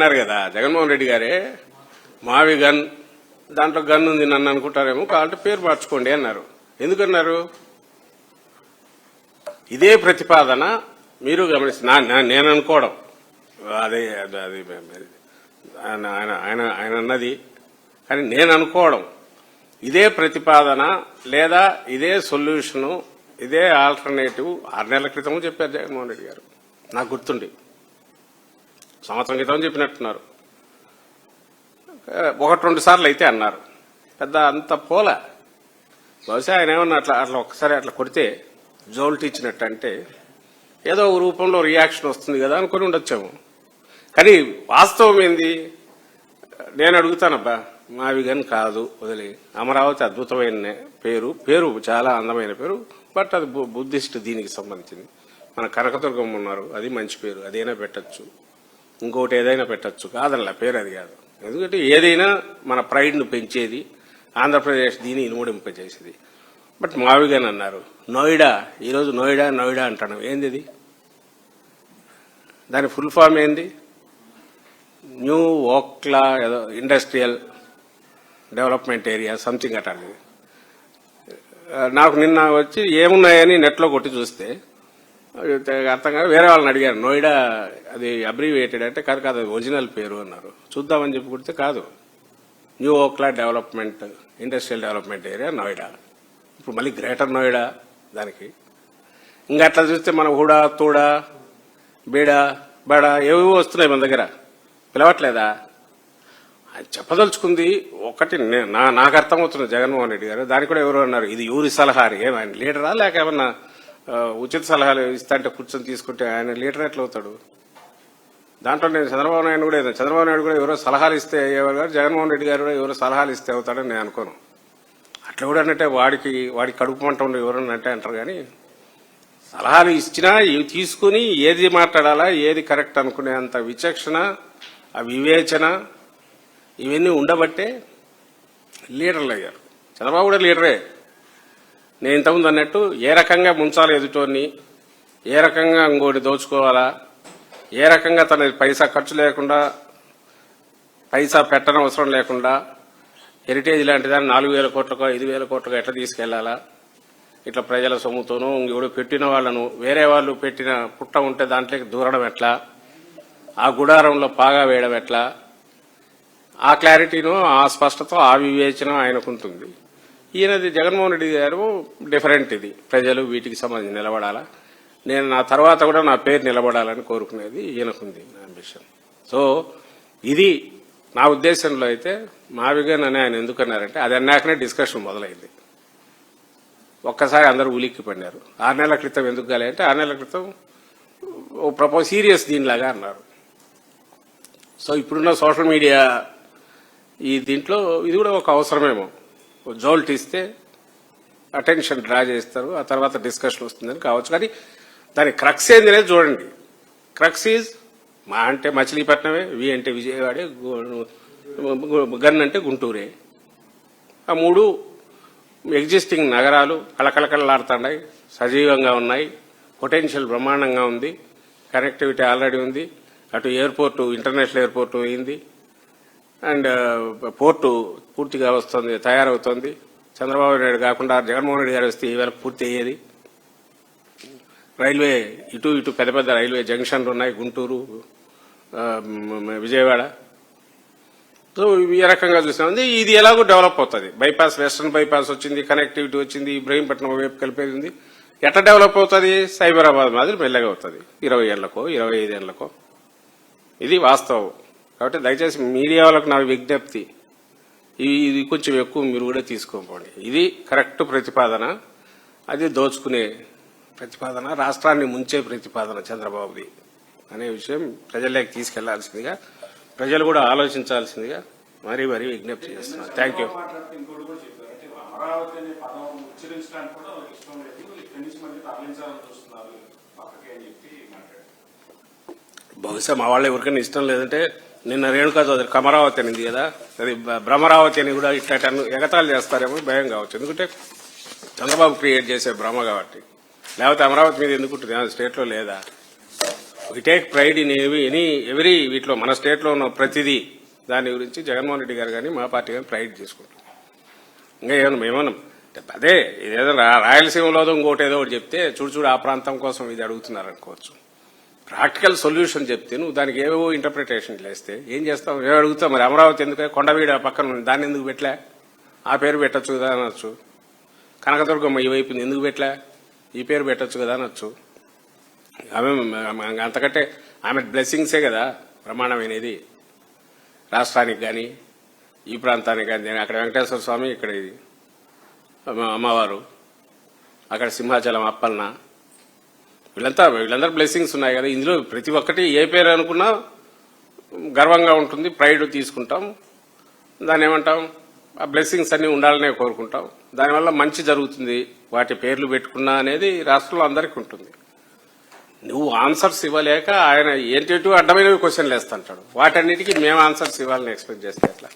అన్నారు కదా జగన్మోహన్ రెడ్డి గారే మావి గన్ దాంట్లో గన్ ఉంది నన్ను అనుకుంటారేమో కాబట్టి పేరు మార్చుకోండి అన్నారు. ఎందుకన్నారు? ఇదే ప్రతిపాదన మీరు గమనిస్తే నేను అనుకోవడం అదే అది ఆయన అన్నది కానీ నేను అనుకోవడం ఇదే ప్రతిపాదన లేదా ఇదే సొల్యూషను ఇదే ఆల్టర్నేటివ్ 6 నెలల క్రితం చెప్పారు జగన్మోహన్ రెడ్డి గారు. నాకు గుర్తుండి సంవత్సరం క్రితం చెప్పినట్టున్నారు. 1-2 సార్లు అయితే అన్నారు. పెద్ద అంత పోల బహుశా ఆయన ఏమన్నా అట్లా ఒక్కసారి అట్లా కొడితే జోల్ట్ ఇచ్చినట్టు అంటే ఏదో ఒక రూపంలో రియాక్షన్ వస్తుంది కదా అనుకుని ఉండొచ్చాము. కానీ వాస్తవం ఏంది నేను అడుగుతానబ్బా. మావి గన్ కాదు, వదిలే. అమరావతి అద్భుతమైన పేరు చాలా అందమైన పేరు. బట్ అది బుద్ధిస్ట్ దీనికి సంబంధించింది. మన కనకదుర్గం ఉన్నారు, అది మంచి పేరు, అదైనా పెట్టచ్చు. ఇంకోటి ఏదైనా పెట్టచ్చు, కాదనలా పేరు అది కాదు. ఎందుకంటే ఏదైనా మన ప్రైడ్ను పెంచేది, ఆంధ్రప్రదేశ్ దీన్ని ఇనుమడింపజేసేది. బట్ మావిగన్ అన్నారు. నోయిడా, ఈరోజు నోయిడా అంటాను. ఏంది ఇది? దాని ఫుల్ ఫామ్ ఏంది? న్యూ ఓక్లా ఏదో ఇండస్ట్రియల్ డెవలప్మెంట్ ఏరియా సంథింగ్ అటాలి. నాకు నిన్న వచ్చి ఏమున్నాయని నెట్లో కొట్టి చూస్తే అర్థం కాదు. వేరే వాళ్ళని అడిగారు నోయిడా అది అబ్రివియేటెడ్ అంటే కాదు అది ఒరిజినల్ పేరు అన్నారు. చూద్దామని చెప్పి కొడితే కాదు, new Okhla development industrial development area Noida. ఇప్పుడు మళ్ళీ గ్రేటర్ నోయిడా దానికి. ఇంకా అట్లా చూస్తే మన హుడా తూడా బీడా బడా ఏవేవో వస్తున్నాయి మన దగ్గర. పిలవట్లేదా? చెప్పదలుచుకుంది ఒకటి నాకు అర్థమవుతుంది జగన్మోహన్ రెడ్డి గారు. దానికి కూడా ఎవరు అన్నారు ఇది యూరి సలహా. ఏమైనా లీడరా లేక ఏమన్నా ఉచిత సలహాలు ఇస్తా అంటే కూర్చొని తీసుకుంటే ఆయన లీడర్ ఎట్లా అవుతాడు? దాంట్లో నేను చంద్రబాబు నాయుడు కూడా ఎవరో సలహాలు ఇస్తే అయ్యేవారు గారు, జగన్మోహన్ రెడ్డి గారు కూడా ఎవరో సలహాలు ఇస్తే అవుతాడని నేను అనుకోను. అట్లా కూడా అంటే వాడికి కడుపు మంట ఉండి ఎవరన్నా అంటే అంటారు. కానీ సలహాలు ఇచ్చినా ఇవి తీసుకుని ఏది మాట్లాడాలా ఏది కరెక్ట్ అనుకునే అంత విచక్షణ, ఆ వివేచన ఇవన్నీ ఉండబట్టే లీడర్లు అయ్యారు. చంద్రబాబు కూడా లీడరే. నేను ఇంతకుముందు అన్నట్టు ఏ రకంగా ముంచాలి ఎదుటోని, ఏ రకంగా ఇంకోటి దోచుకోవాలా, ఏ రకంగా తన పైసా ఖర్చు లేకుండా పైసా పెట్టడం అవసరం లేకుండా హెరిటేజ్ లాంటి దాన్ని 4,000 కోట్లకో 5,000 కోట్లకో ఎట్లా తీసుకెళ్లాలా, ఇట్లా ప్రజల సొమ్ముతోనూ ఇంకెవడు పెట్టిన వాళ్లను వేరే వాళ్ళు పెట్టిన పుట్ట ఉంటే దాంట్లోకి దూరడం ఎట్లా, ఆ గుడారంలో పాగా వేయడం ఎట్లా, ఆ క్లారిటీను ఆ స్పష్టత ఆ వివేచన ఆయనకుంటుంది. ఈయనది జగన్మోహన్ రెడ్డి గారు డిఫరెంట్. ఇది ప్రజలు వీటికి సంబంధించి నిలబడాలా, నేను నా తర్వాత కూడా నా పేరు నిలబడాలని కోరుకునేది ఈయనకుంది అంబిషన్. సో ఇది నా ఉద్దేశంలో అయితే మావిగన్ అని ఆయన ఎందుకన్నారంటే అది అన్నాకనే డిస్కషన్ మొదలైంది. ఒక్కసారి అందరూ ఉలిక్కి పడినారు. 6 నెలల క్రితం ఎందుకు కాలే అంటే 6 నెలల క్రితం ప్రపోజ్ సీరియస్ దీనిలాగా అన్నారు. సో ఇప్పుడున్న సోషల్ మీడియా ఈ దీంట్లో ఇది కూడా ఒక అవసరమేమో. జోల్ట్ ఇస్తే అటెన్షన్ డ్రా చేస్తారు, ఆ తర్వాత డిస్కషన్ వస్తుందని కావచ్చు. కానీ దాని క్రక్స్ ఏంది అనేది చూడండి. క్రక్స్ ఈజ్ మా అంటే మచిలీపట్నమే, వి అంటే విజయవాడే, గన్ అంటే గుంటూరే. ఆ 3 ఎగ్జిస్టింగ్ నగరాలు కళకళకళలాడుతున్నాయి, సజీవంగా ఉన్నాయి, పొటెన్షియల్ బ్రహ్మాండంగా ఉంది, కనెక్టివిటీ ఆల్రెడీ ఉంది. అటు ఎయిర్పోర్టు ఇంటర్నేషనల్ ఎయిర్పోర్టు అయింది, అండ్ పోర్టు పూర్తిగా వస్తుంది, తయారవుతోంది. చంద్రబాబు నాయుడు కాకుండా జగన్మోహన్ రెడ్డి గారు వస్తే ఈవేళ పూర్తి అయ్యేది. రైల్వే ఇటు పెద్ద పెద్ద రైల్వే జంక్షన్లు ఉన్నాయి, గుంటూరు విజయవాడ. సో ఈ రకంగా చూసినా ఇది ఎలాగో డెవలప్ అవుతుంది. బైపాస్ వెస్టర్న్ బైపాస్ వచ్చింది, కనెక్టివిటీ వచ్చింది, ఇబ్రహీంపట్నం వైపు కలిపేది ఉంది. ఎట్లా డెవలప్ అవుతుంది? సైబరాబాద్ మాదిరి మెల్లగా అవుతుంది, 20 ఏళ్లకో 25 ఏళ్లకో. ఇది వాస్తవం. కాబట్టి దయచేసి మీడియా వాళ్ళకు నా విజ్ఞప్తి, ఇది కొంచెం ఎక్కువ మీరు కూడా తీసుకోపోండి. ఇది కరెక్ట్ ప్రతిపాదన, అది దోచుకునే ప్రతిపాదన, రాష్ట్రాన్ని ముంచే ప్రతిపాదన చంద్రబాబుది అనే విషయం ప్రజల్లోకి తీసుకెళ్లాల్సిందిగా, ప్రజలు కూడా ఆలోచించాల్సిందిగా మరీ విజ్ఞప్తి చేస్తున్నారు. Thank you. బహుశా మా వాళ్ళు ఎవరికైనా ఇష్టం లేదంటే నిన్న రేణుకా చౌదరి కమరావతి అనింది కదా, అది భ్రమరావతి అని కూడా ఇట్లా ఎగతాళి చేస్తారేమో భయం కావచ్చు. ఎందుకంటే చంద్రబాబు క్రియేట్ చేసే భ్రమ కాబట్టి. లేకపోతే అమరావతి మీద ఎందుకుంటుంది? స్టేట్లో లేదా? We take pride in every వీటిలో మన స్టేట్ లో ఉన్న ప్రతిదీ దాని గురించి జగన్మోహన్ రెడ్డి గారు కానీ మా పార్టీ కానీ ప్రైడ్ చేసుకుంటాం. ఇంకా ఏమన్నా అదే ఇదేదో రాయలసీమలో ఇంకోటి ఏదో ఒకటి చెప్తే చూడు ఆ ప్రాంతం కోసం ఇది అడుగుతున్నారు అనుకోవచ్చు. ప్రాక్టికల్ సొల్యూషన్ చెప్తే నువ్వు దానికి ఏవో ఇంటర్ప్రిటేషన్ లేస్తే ఏం చేస్తావు? ఏం అడుగుతావు? మరి అమరావతి ఎందుకు కొండవీడు ఆ పక్కన ఉంది, దాన్ని ఎందుకు పెట్టలే? ఆ పేరు పెట్టచ్చు కదా అనొచ్చు. కనకదుర్గమ్మ ఈ వైపు ఎందుకు పెట్టలే? ఈ పేరు పెట్టచ్చు కదా అనొచ్చు. ఆమె అంతకంటే ఆమె బ్లెస్సింగ్సే కదా ప్రమాణమైనది రాష్ట్రానికి కానీ ఈ ప్రాంతానికి కానీ. అక్కడ వెంకటేశ్వర స్వామి, ఇక్కడ ఇది అమ్మవారు, అక్కడ సింహాచలం అప్పన్న, వీళ్ళందరూ బ్లెస్సింగ్స్ ఉన్నాయి కదా. ఇందులో ప్రతి ఒక్కటి ఏ పేరు అనుకున్నా గర్వంగా ఉంటుంది, ప్రైడ్ తీసుకుంటాం. దాన్ని ఏమంటాం? ఆ బ్లెస్సింగ్స్ అన్ని ఉండాలనే కోరుకుంటాం. దానివల్ల మంచి జరుగుతుంది వాటి పేర్లు పెట్టుకున్నా అనేది రాష్ట్రంలో అందరికీ ఉంటుంది. నువ్వు ఆన్సర్స్ ఇవ్వలేక ఆయన ఏంటంటూ అడ్డమైనవి క్వశ్చన్లు వేస్తుంటాడు. వాటన్నిటికీ మేము ఆన్సర్స్ ఇవ్వాలని ఎక్స్పెక్ట్ చేస్తే ఎట్లా?